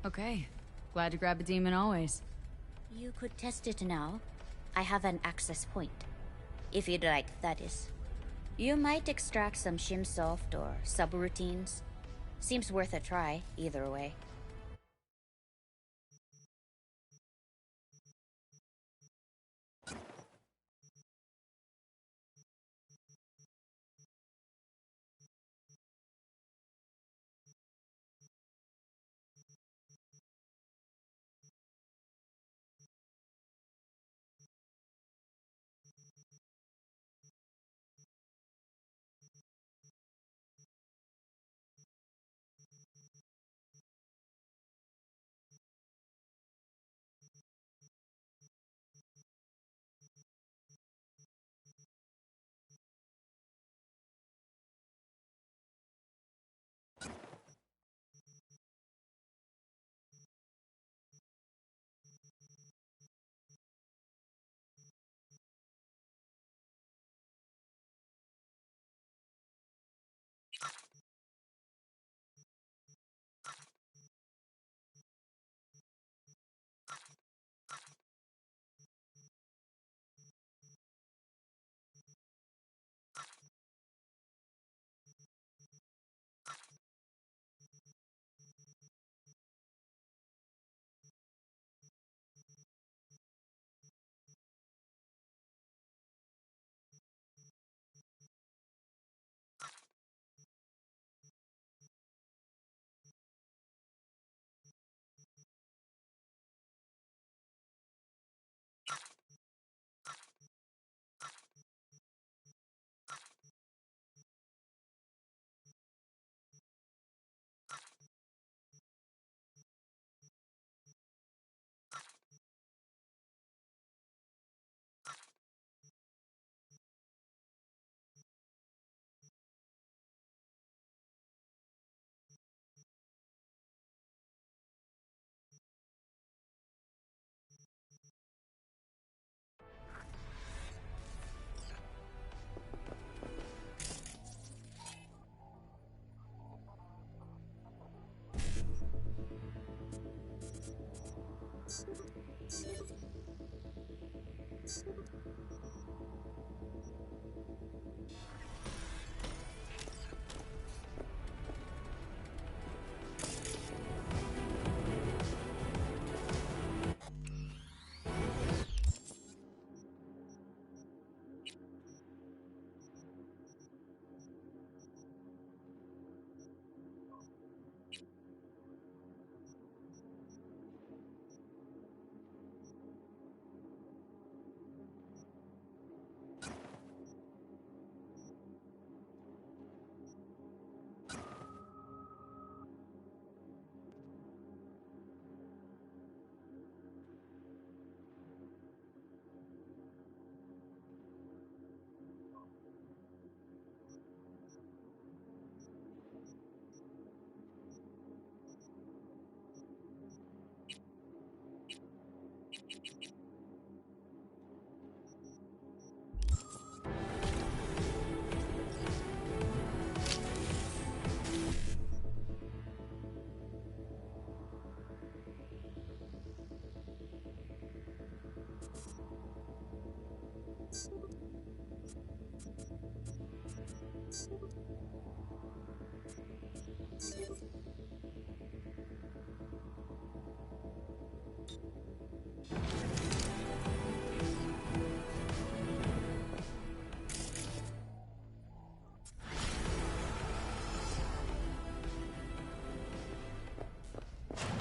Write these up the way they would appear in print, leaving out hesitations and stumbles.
Okay. Glad to grab a demon always. You could test it now. I have an access point. If you'd like, that is. You might extract some shimsoft or subroutines. Seems worth a try, either way.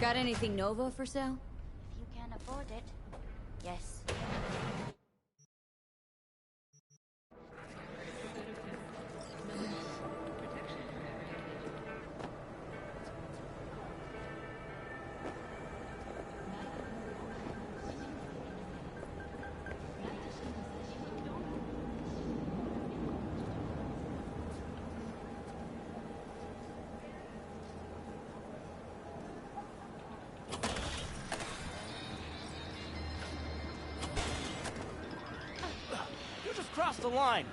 Got anything Nova for sale? If you can afford it, yes. Cross the line.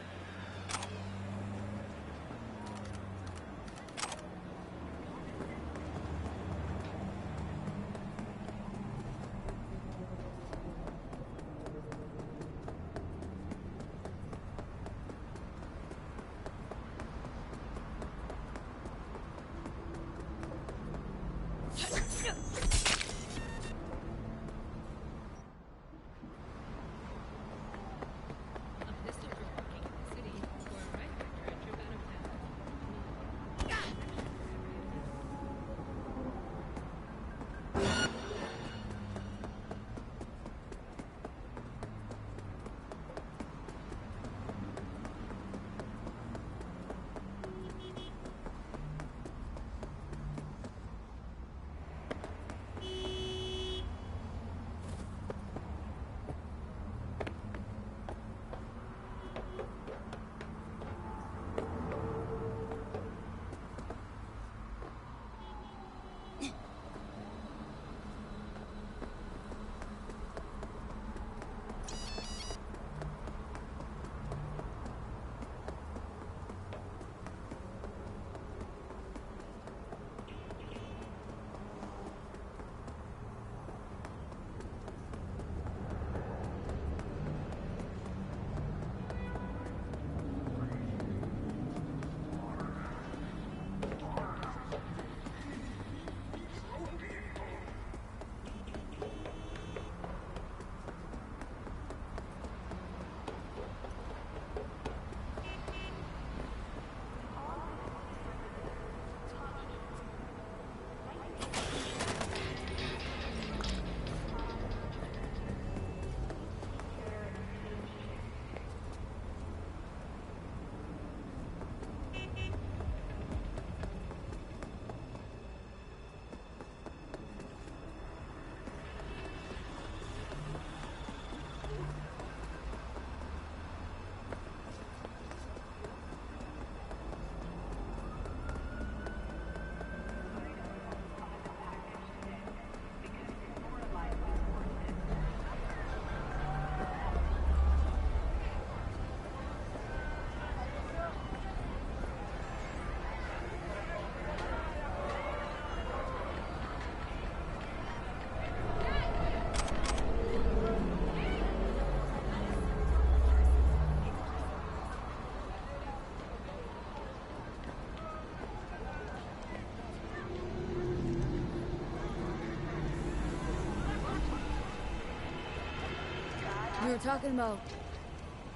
were talking about...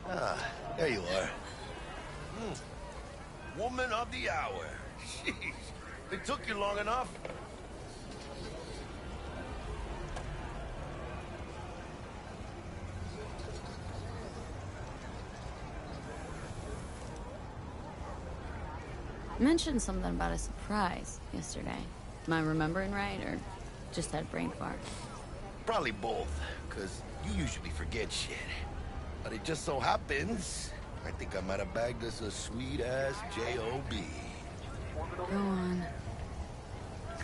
Ah, there you are. Woman of the hour. Jeez, it took you long enough. Mentioned something about a surprise yesterday. Am I remembering right, or just had brain fart? Probably both, because you usually forget shit. But it just so happens, I think I might have bagged us a sweet-ass J.O.B. Go on.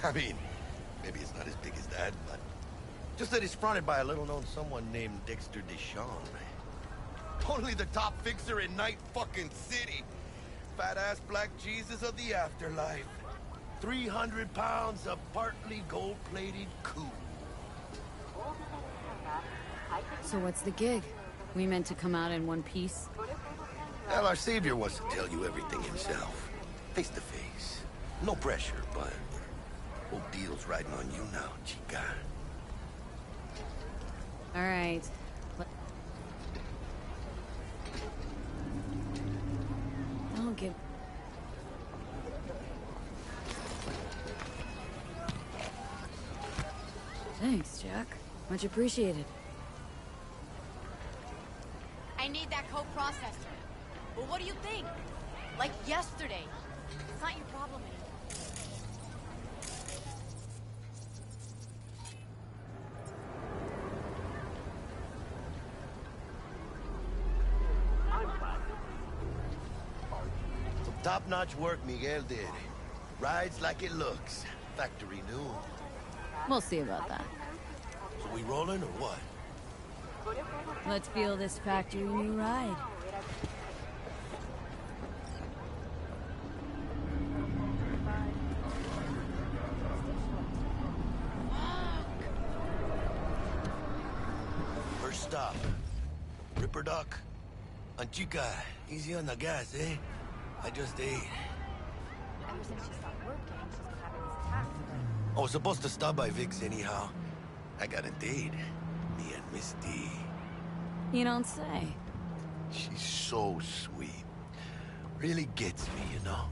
I mean, maybe it's not as big as that, but... just that it's fronted by a little-known someone named Dexter Deshawn. Only the top fixer in Night fucking City. Fat-ass black Jesus of the afterlife. 300 pounds of partly gold-plated cool. So what's the gig? We meant to come out in one piece? Well, our savior wants to tell you everything himself. Face to face. No pressure, but... whole deal's riding on you now, chica. All right. Don't give... Thanks, Jack. Much appreciated. I need that co-processor. Well, what do you think? Like yesterday. It's not your problem anymore. Some top-notch work Miguel did. Rides like it looks. Factory new. We'll see about that. So we rolling or what? Let's feel this factory new ride. First stop. Ripper Dock. Chica, easy on the gas, eh? I just ate. Ever since she stopped working, she's been having these attacks, I was supposed to stop by Vic's anyhow. I got a date. Me and Misty. You don't say. She's so sweet. Really gets me, you know?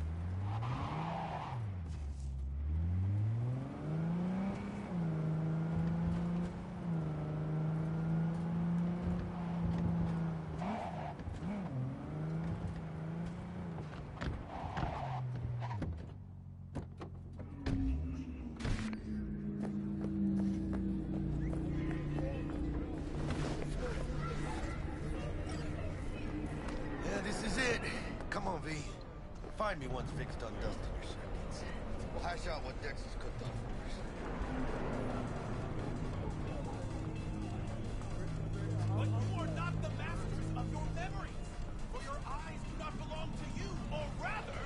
Find me once Vic's done dusting your circuits. We'll hash out what Dex has cooked up for us. But you are not the masters of your memories, for your eyes do not belong to you, or rather,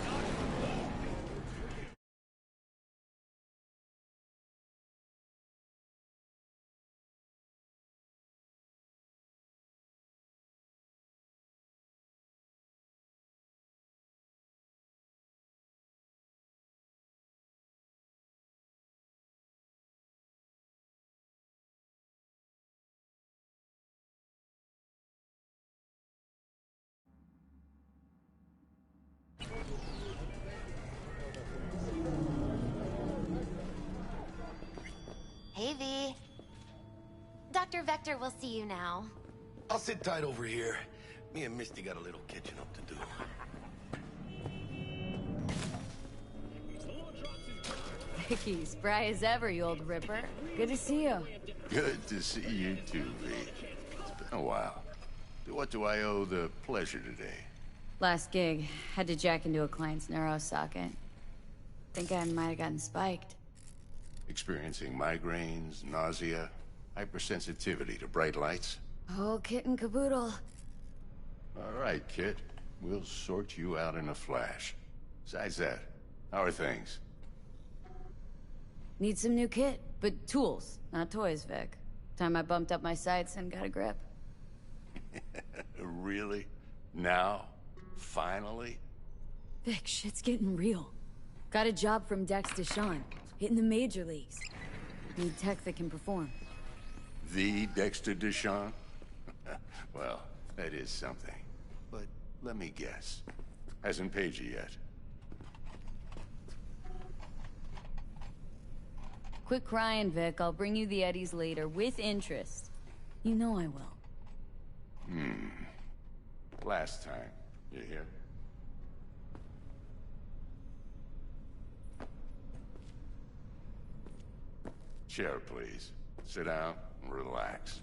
not belong. Hey, V. Dr. Vector will see you now. I'll sit tight over here. Me and Misty got a little catching up to do. Vicky, spry as ever, you old ripper. Good to see you. Good to see you too, V. It's been a while. What do I owe the pleasure today? Last gig, had to jack into a client's neuro socket. Think I might have gotten spiked. Experiencing migraines, nausea, hypersensitivity to bright lights? Oh, kit and caboodle. All right, Kit. We'll sort you out in a flash. Besides that, how are things? Need some new kit, but tools, not toys, Vic. Time I bumped up my sights and got a grip. Really? Now? Finally? Vic, shit's getting real. Got a job from Dex Deshawn, hitting the major leagues. Need tech that can perform. The Dexter Deshawn? Well, that is something. But let me guess. Hasn't paid you yet. Quit crying, Vic. I'll bring you the Eddies later, with interest. You know I will. Last time. You hear? Chair, please. Sit down and relax.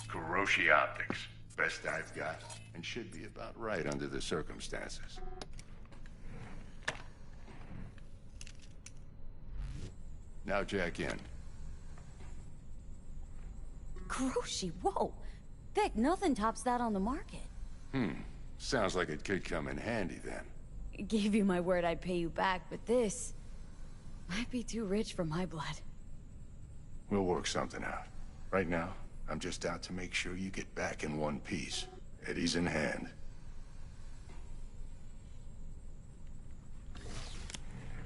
Kuroshi Optics. Best I've got, and should be about right under the circumstances. Now jack in. Kuroshi, whoa! Vic, nothing tops that on the market. Sounds like it could come in handy then. Gave you my word I'd pay you back, but this might be too rich for my blood. We'll work something out. Right now, I'm just out to make sure you get back in one piece. Eddie's in hand.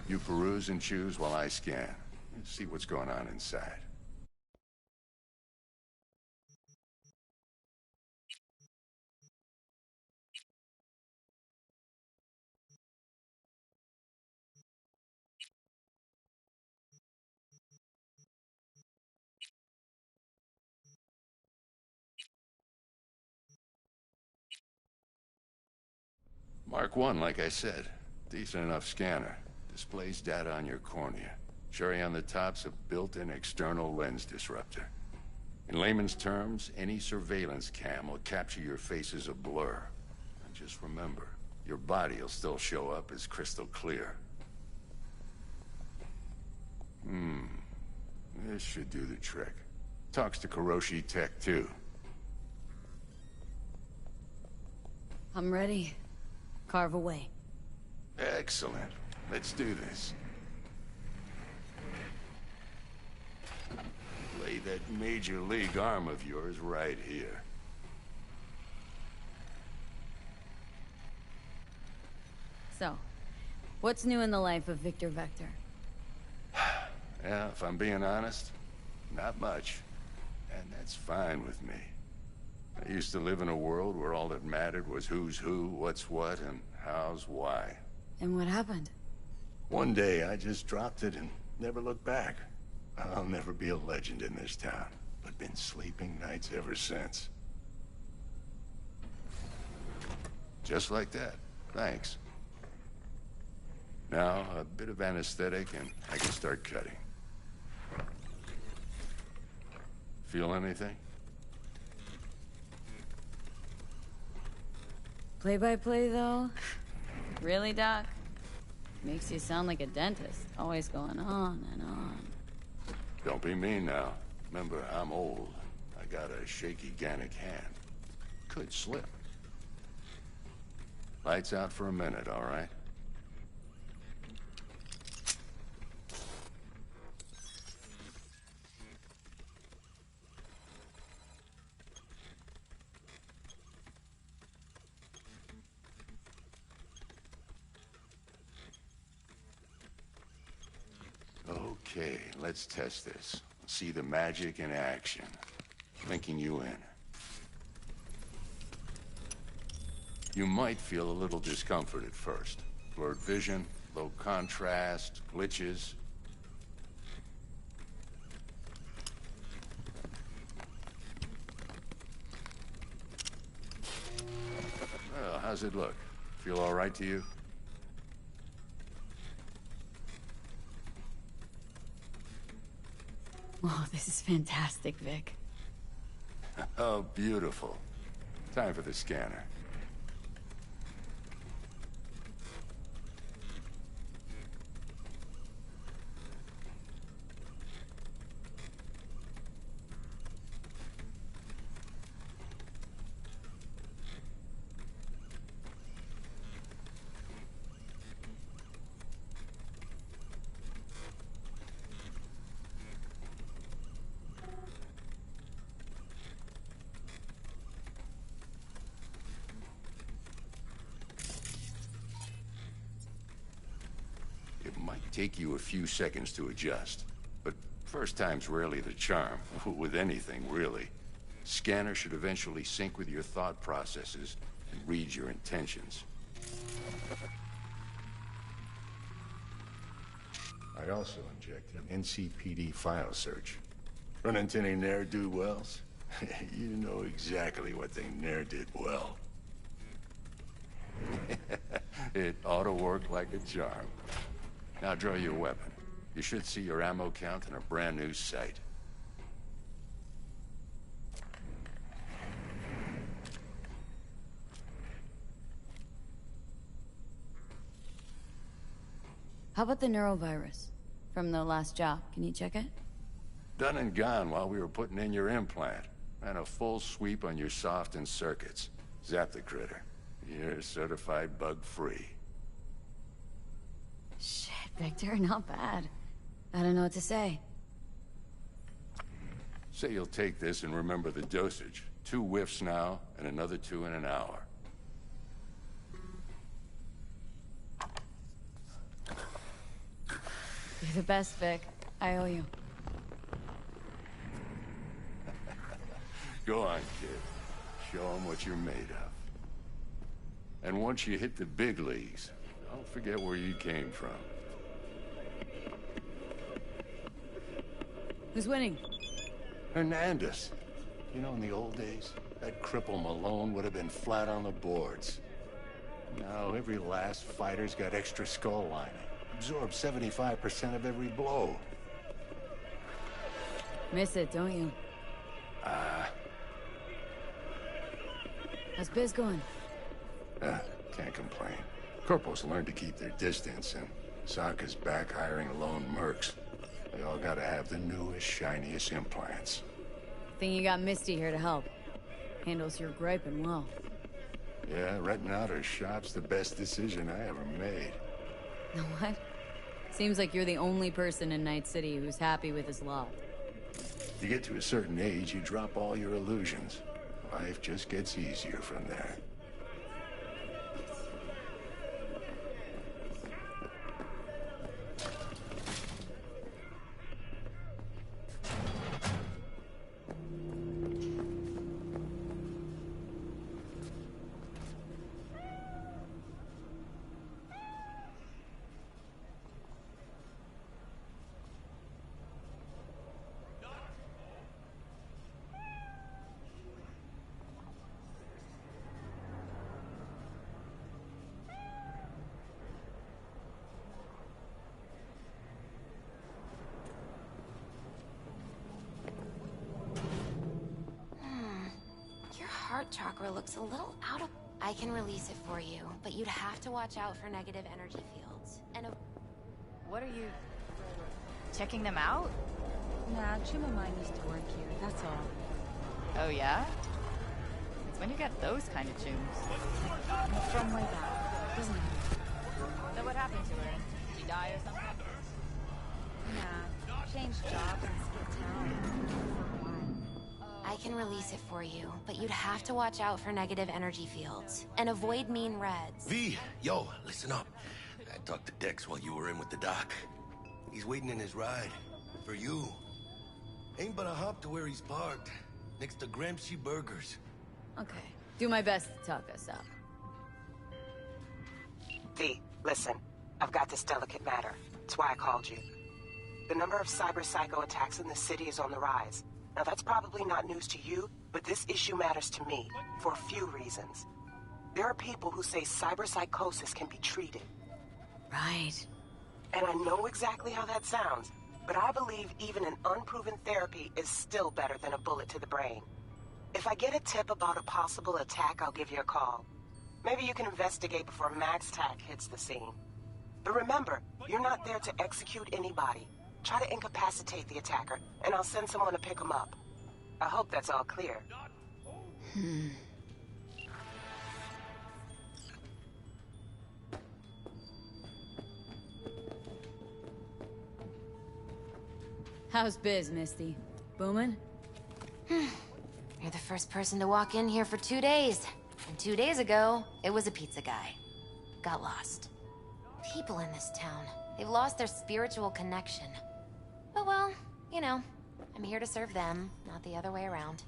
You peruse and choose while I scan. See what's going on inside. Mark 1, like I said. Decent enough scanner. Displays data on your cornea. Cherry on the top's a built-in external lens disruptor. In layman's terms, any surveillance cam will capture your face as a blur. And just remember, your body will still show up as crystal clear. This should do the trick. Talks to Kuroshi Tech, too. I'm ready. Carve away. Excellent. Let's do this. Lay that major league arm of yours right here. So, what's new in the life of Victor Vector? Yeah, if I'm being honest, not much. And that's fine with me. I used to live in a world where all that mattered was who's who, what's what, and how's why. And what happened? One day, I just dropped it and never looked back. I'll never be a legend in this town, but been sleeping nights ever since. Just like that. Thanks. Now, a bit of anesthetic and I can start cutting. Feel anything? Play-by-play, though? Really, Doc? Makes you sound like a dentist, always going on and on. Don't be mean now. Remember, I'm old. I got a shaky Gannic hand. Could slip. Lights out for a minute, all right? Okay, let's test this. See the magic in action. Linking you in. You might feel a little discomfort at first. Blurred vision, low contrast, glitches. Well, how's it look? Feel all right to you? Oh, this is fantastic, Vic. Oh, beautiful. Time for the scanner. take you a few seconds to adjust. But first time's rarely the charm, with anything, really. Scanner should eventually sync with your thought processes and read your intentions. I also injected an NCPD file search. Run into any ne'er-do-wells? You know exactly what they ne'er did well. It ought to work like a charm. Now draw your weapon. You should see your ammo count in a brand new sight. How about the neurovirus? From the last job, can you check it? Done and gone while we were putting in your implant. And a full sweep on your soft and circuits. Zap the critter. You're certified bug-free. Shit, Victor, not bad. I don't know what to say. Say you'll take this and remember the dosage. 2 whiffs now, and another 2 in an hour. You're the best, Vic. I owe you. Go on, kid. Show them what you're made of. And once you hit the big leagues, don't forget where you came from. Who's winning? Hernandez. You know, in the old days, that cripple Malone would have been flat on the boards. Now, every last fighter's got extra skull lining. Absorbs 75% of every blow. Miss it, don't you? How's biz going? Can't complain. Corporals learn to keep their distance, and Sokka's back hiring lone mercs. They all gotta have the newest, shiniest implants. Think you got Misty here to help. Handles your griping well. Yeah, renting out her shop's the best decision I ever made. Know what? Seems like you're the only person in Night City who's happy with his lot. You get to a certain age, you drop all your illusions. Life just gets easier from there. Heart chakra looks a little out of... I can release it for you, but you'd have to watch out for negative energy fields. And What are you... checking them out? Nah, Jim and mine used to work here, that's all. Oh, yeah? It's when you get those kind of tunes. From way back, doesn't matter. So what happened to her? Did she die or something? Nah, changed jobs and skipped town for a while. I can release it for you, but you'd have to watch out for negative energy fields. And avoid mean reds. V, yo, listen up. I talked to Dex while you were in with the doc. He's waiting in his ride. For you. Ain't but a hop to where he's parked. Next to Gramsci Burgers. Okay. Do my best to talk us up. V, listen. I've got this delicate matter. That's why I called you. The number of cyber-psycho attacks in the city is on the rise. Now, that's probably not news to you, but this issue matters to me for a few reasons. There are people who say cyberpsychosis can be treated. Right. And I know exactly how that sounds, but I believe even an unproven therapy is still better than a bullet to the brain. If I get a tip about a possible attack, I'll give you a call. Maybe you can investigate before Max Tack hits the scene. But remember, you're not there to execute anybody. Try to incapacitate the attacker, and I'll send someone to pick him up. I hope that's all clear. How's biz, Misty? Booming? You're the first person to walk in here for 2 days. And 2 days ago, it was a pizza guy. Got lost. People in this town, They've lost their spiritual connection. But well, you know, I'm here to serve them, not the other way around.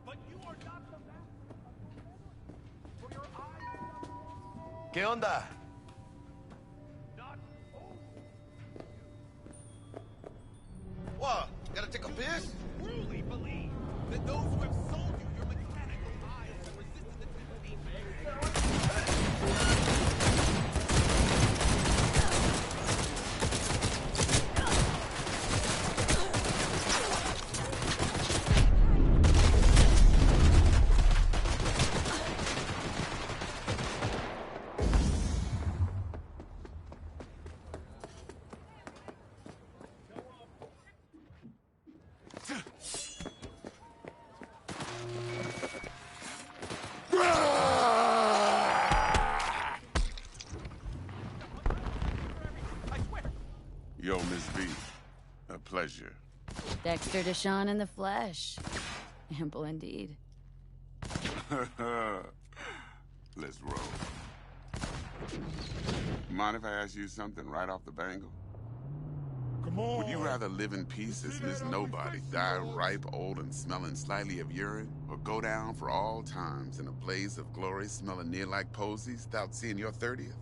But you are not the master of your memory. For your eyes ¿Qué onda? not What? Gotta take a piss? truly believe that those who have sold you your mechanical eyes have resisted the temptation. Yo, Miss V. A pleasure. Dexter Deshawn in the flesh. Ample indeed. Let's roll. Mind if I ask you something right off the bangle? Come on. Would you rather live in peace as Miss Nobody, die ripe, old, and smelling slightly of urine, or go down for all times in a blaze of glory smelling near like posies without seeing your 30th?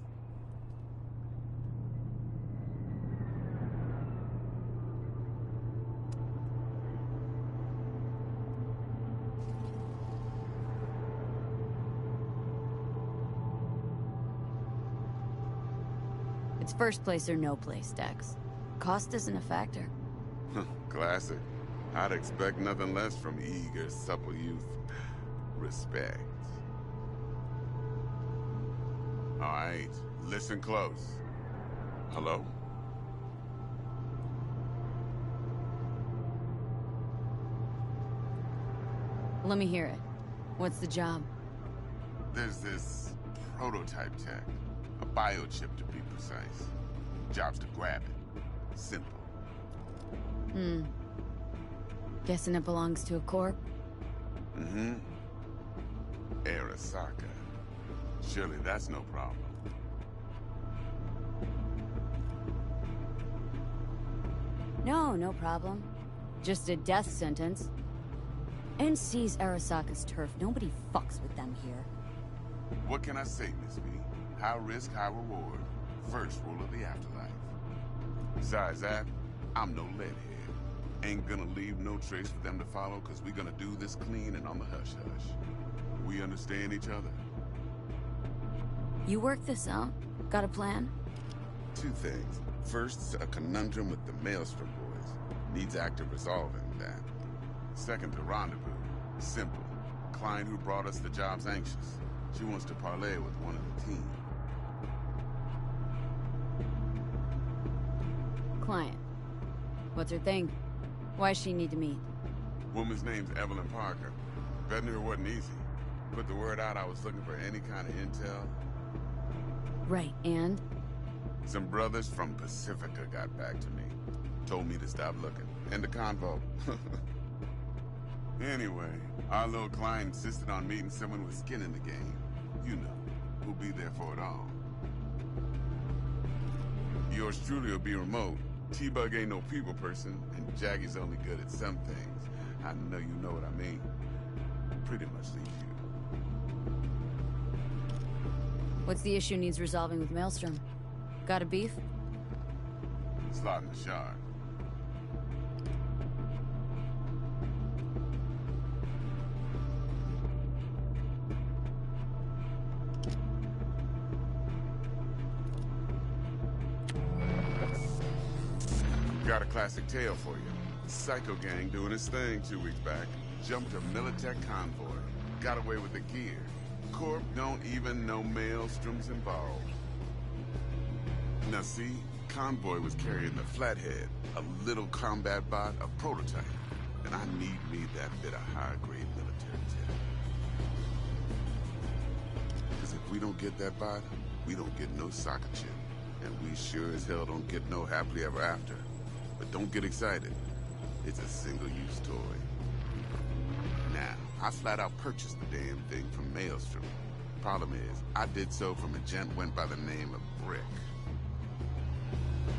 It's first place or no place, Dex. Cost isn't a factor. Classic. I'd expect nothing less from eager, supple youth. Respect. All right, listen close. Hello? Let me hear it. What's the job? There's this prototype tech. A biochip, to be precise. Job's to grab it. Simple. Guessing it belongs to a corp? Mm-hmm. Arasaka. Surely that's no problem. No, no problem. Just a death sentence. NC's Arasaka's turf. Nobody fucks with them here. What can I say, Miss V? High risk, high reward. First rule of the afterlife. Besides that, I'm no leadhead. Ain't gonna leave no trace for them to follow, cause we gonna do this clean and on the hush-hush. We understand each other. You work this out? Got a plan? Two things. First, a conundrum with the Maelstrom boys. Needs active resolving, that. Second, the rendezvous. Simple. Client who brought us the job's anxious. She wants to parlay with one of the team. Client. What's her thing? Why does she need to meet? Woman's name's Evelyn Parker. Bet knew it wasn't easy. Put the word out I was looking for any kind of intel. Right, and? Some brothers from Pacifica got back to me. Told me to stop looking. End the convo. Anyway, our little client insisted on meeting someone with skin in the game. You know, who'll be there for it all. Yours truly will be remote. T-Bug ain't no people person, and Jaggy's only good at some things. I know you know what I mean. Pretty much leaves you. What's the issue needs resolving with Maelstrom? Got a beef? Slot in the shard. Got a classic tale for you. Psycho gang doing his thing 2 weeks back. Jumped a Militech convoy. Got away with the gear. Corp don't even know Maelstrom's involved. Now see, convoy was carrying the Flathead, a little combat bot, a prototype. And I need me that bit of high-grade military tech. Because if we don't get that bot, we don't get no soccer chip. And we sure as hell don't get no happily ever after. But don't get excited. It's a single-use toy. Now, I flat out purchased the damn thing from Maelstrom. Problem is, I did so from a gent went by the name of Brick.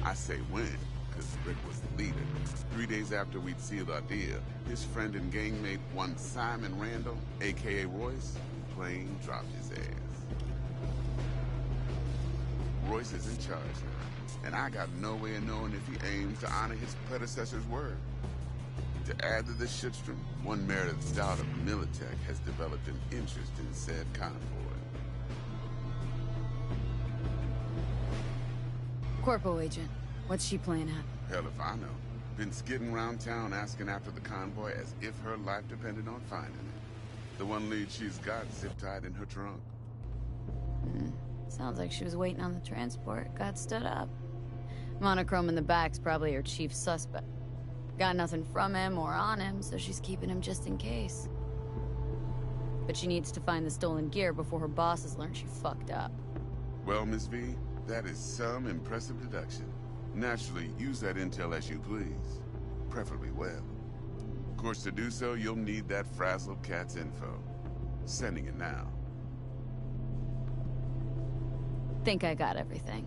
I say when, because Brick was the leader. 3 days after we'd sealed our deal, his friend and gangmate, one Simon Randall, a.k.a. Royce, plain dropped his ass. Royce is in charge now, and I got no way of knowing if he aims to honor his predecessor's word. To add to this shitstorm, one Meredith Stout of Militech has developed an interest in said convoy. Corpo agent, what's she playing at? Hell if I know. Been skidding around town asking after the convoy as if her life depended on finding it. The one lead she's got zip-tied in her trunk. Sounds like she was waiting on the transport, got stood up. Monochrome in the back's probably her chief suspect. Got nothing from him or on him, so she's keeping him just in case. But she needs to find the stolen gear before her bosses learn she fucked up. Well, Miss V, that is some impressive deduction. Naturally, use that intel as you please. Preferably well. Of course, to do so, you'll need that frazzled cat's info. Sending it now. Think I got everything.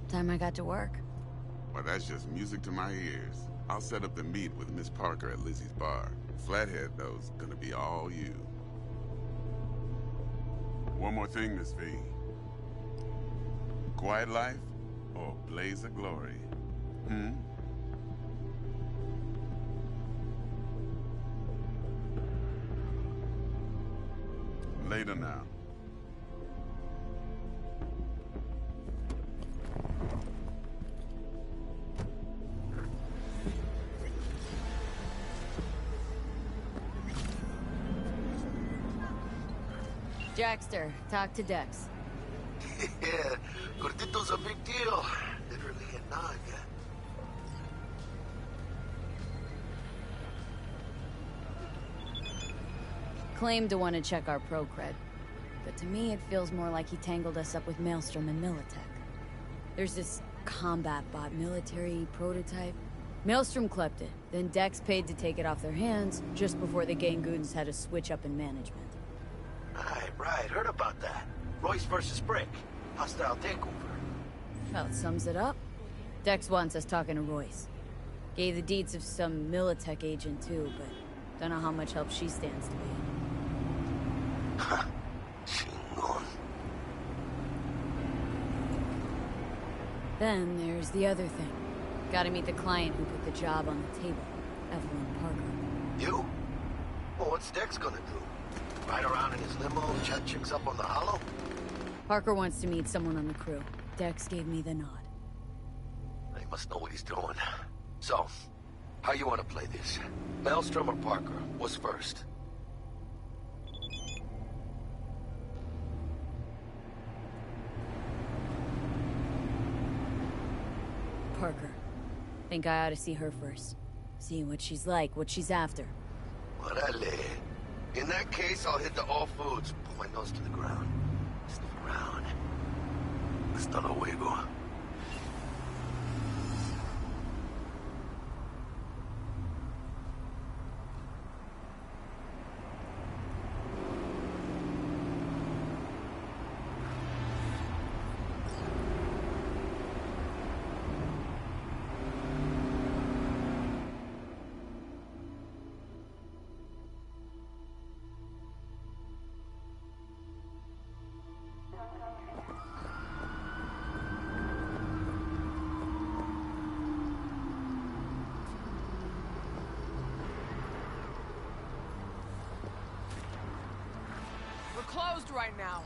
Time I got to work. Well, that's just music to my ears. I'll set up the meet with Miss Parker at Lizzie's bar. Flathead, though's gonna be all you. One more thing, Miss V. Quiet life or blaze of glory? Later now. Jackster, talk to Dex. Yeah, Gordito's a big deal. Literally a nog. Claimed to want to check our pro cred. But to me, it feels more like he tangled us up with Maelstrom and Militech. There's this combat bot military prototype. Maelstrom clept it, then Dex paid to take it off their hands just before the Gangoons had a switch up in management. Right, heard about that. Royce versus Brick. Hostile takeover. Well, it sums it up. Dex wants us talking to Royce. Gave the deeds of some Militech agent too, but don't know how much help she stands to be. Chingon. Then there's the other thing. Gotta meet the client who put the job on the table, Evelyn Parker. You? Well, what's Dex gonna do? Ride around in his limo and chat chicks up on the hollow? Parker wants to meet someone on the crew. Dex gave me the nod. He must know what he's doing. So, how you want to play this? Maelstrom or Parker? What's first? Parker. Think I ought to see her first. See what she's like, what she's after. Orale. In that case, I'll hit the all foods. Put my nose to the ground. Sniff around. Hasta luego. Closed right now.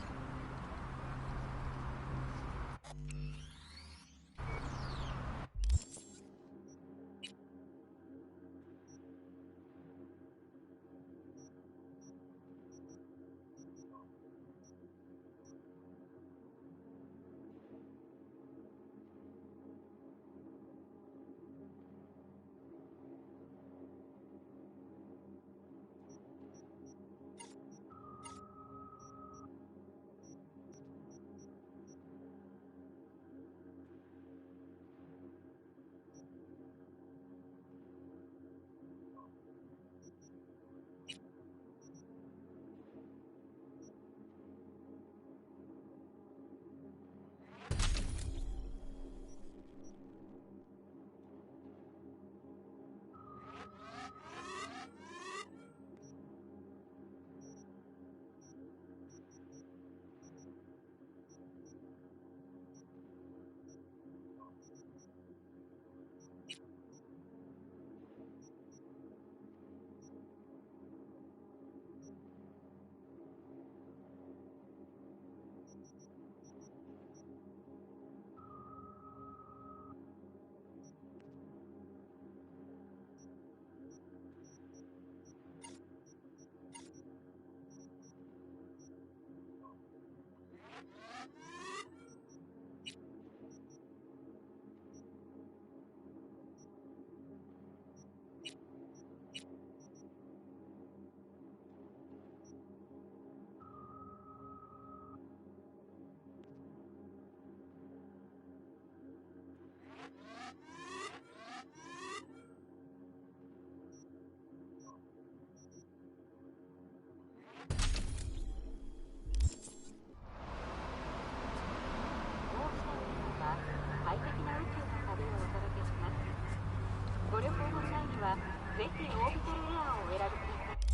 ぜひオービタルエアーをお選びください。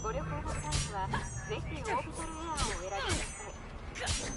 ご旅行の際にはぜひオービタルエアーをお選びください。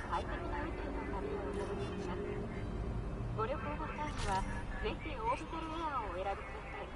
快適な宇宙の旅をお届けします。ご旅行の際にはぜひオービタルエアーをお選びください。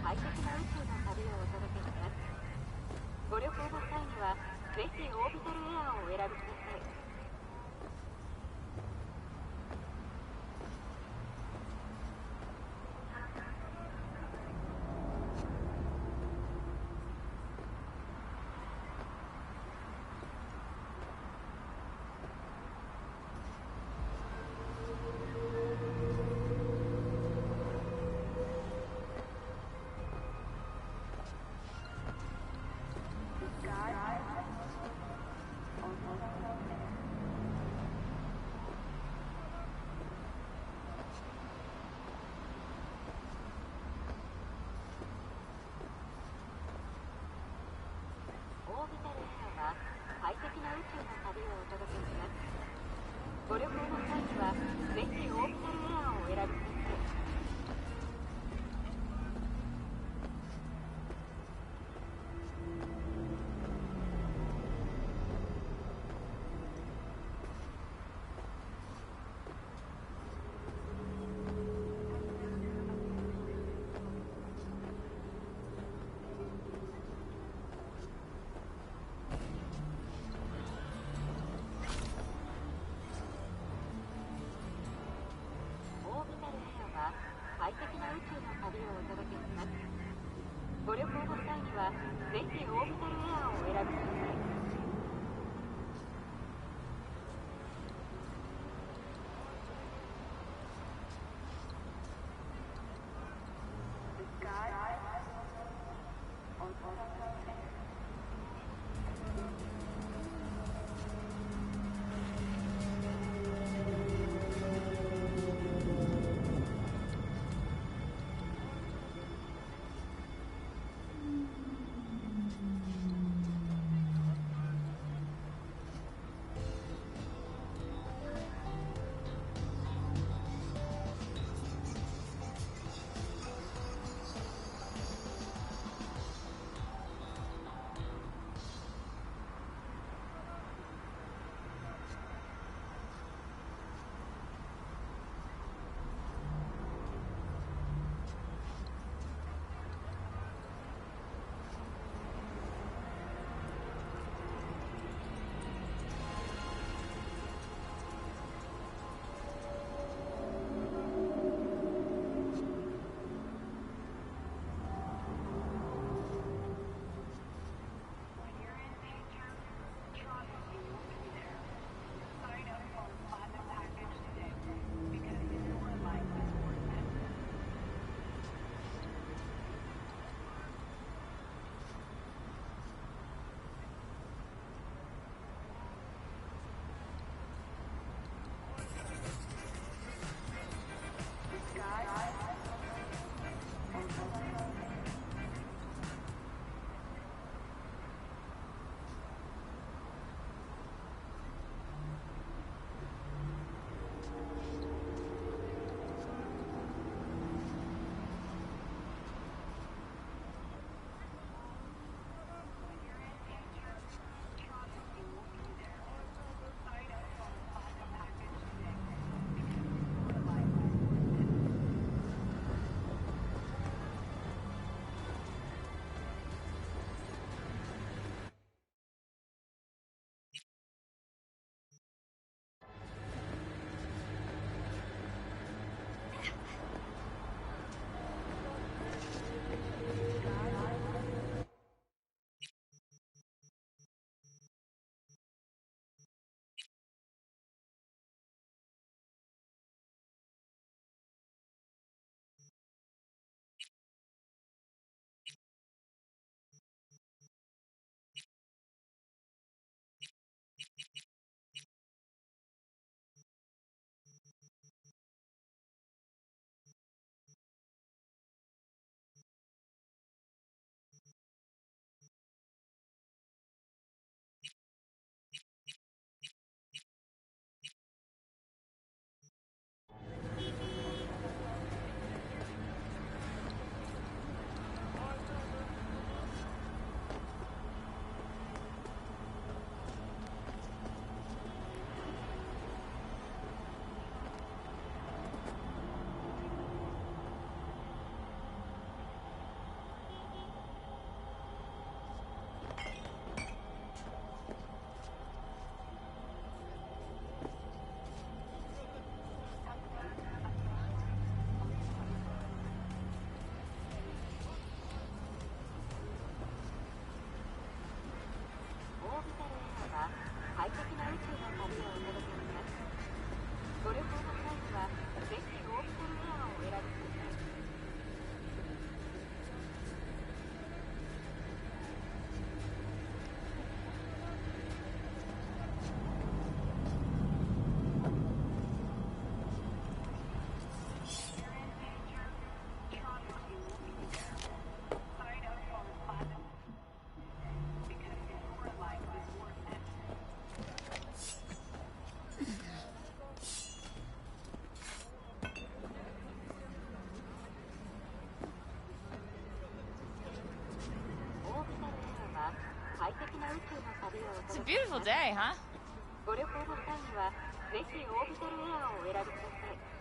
快適な宇宙の旅をお届けします。ご旅行の際にはぜひオービタルエアーをお選びください。宇宙の旅をお届けします。ご旅行の際にはぜひオービタルエアーをお選びください。快適な宇宙の旅をお届けします。ご旅行の際にはぜひオービタルエアーをお選びください。さ It's a れています beautiful day, huh? ご旅行の際にはぜひオービタルエアーをお選びください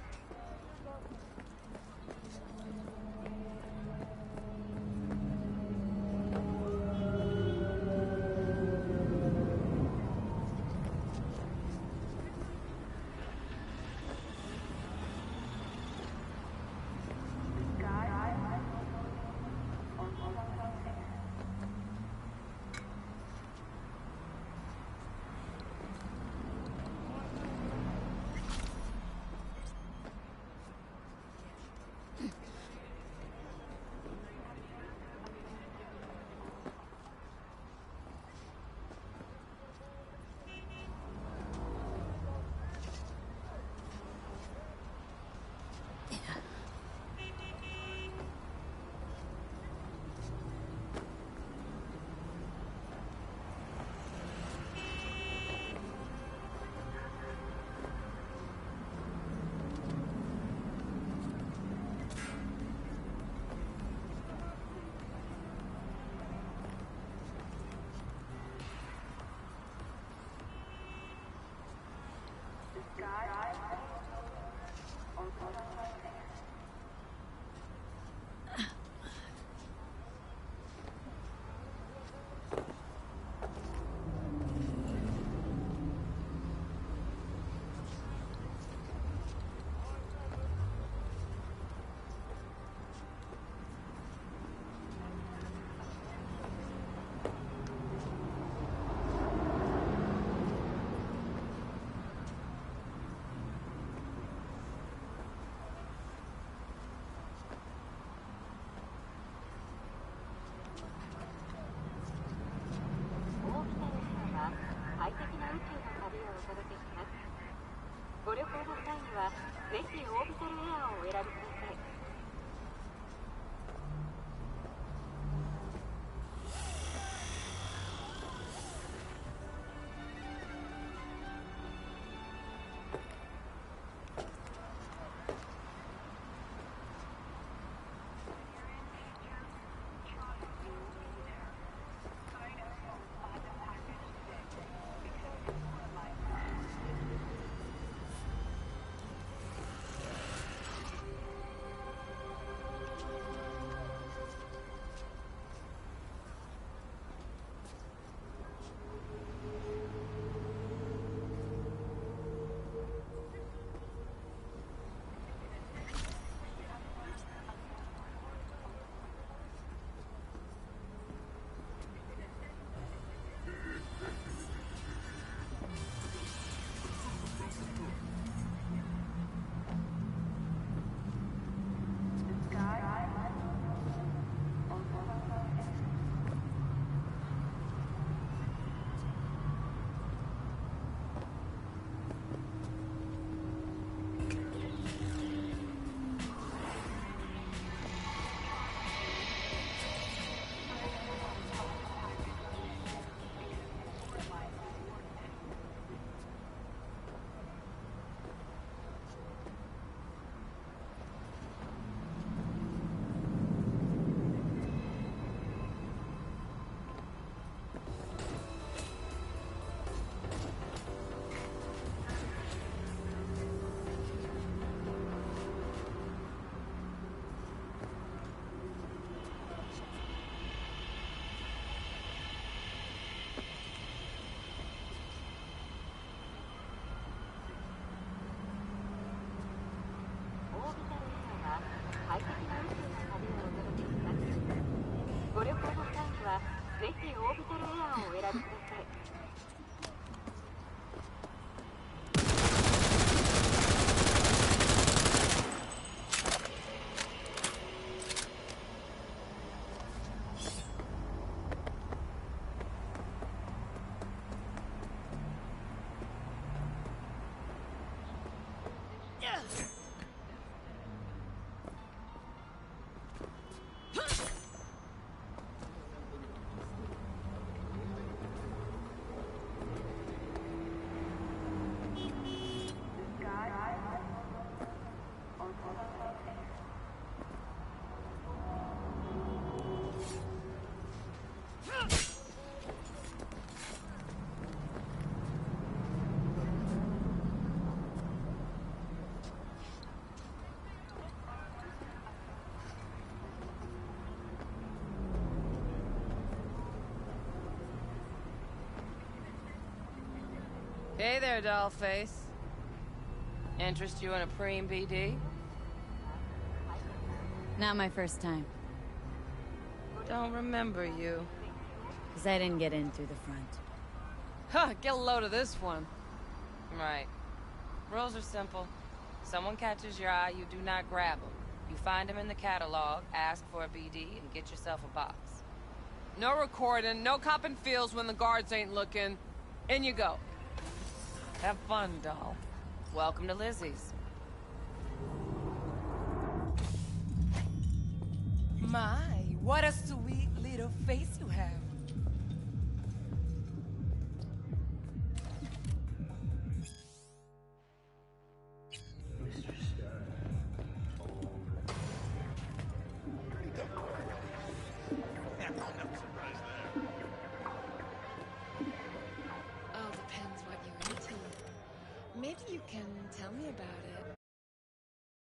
快適な宇宙の旅をお届けします。ご旅行の際にはぜひオービタルエアーをお選びください。Hey there, dollface. Interest you in a preem BD? Not my first time. Don't remember you. Because I didn't get in through the front. Huh, get a load of this one. Right. Rules are simple. Someone catches your eye, you do not grab them. You find them in the catalog, ask for a BD, and get yourself a box. No recording, no copping feels when the guards ain't looking. In you go. Have fun, doll. Welcome to Lizzie's. My, what a sweet little face you have. All depends what you're into. Maybe you can tell me about it.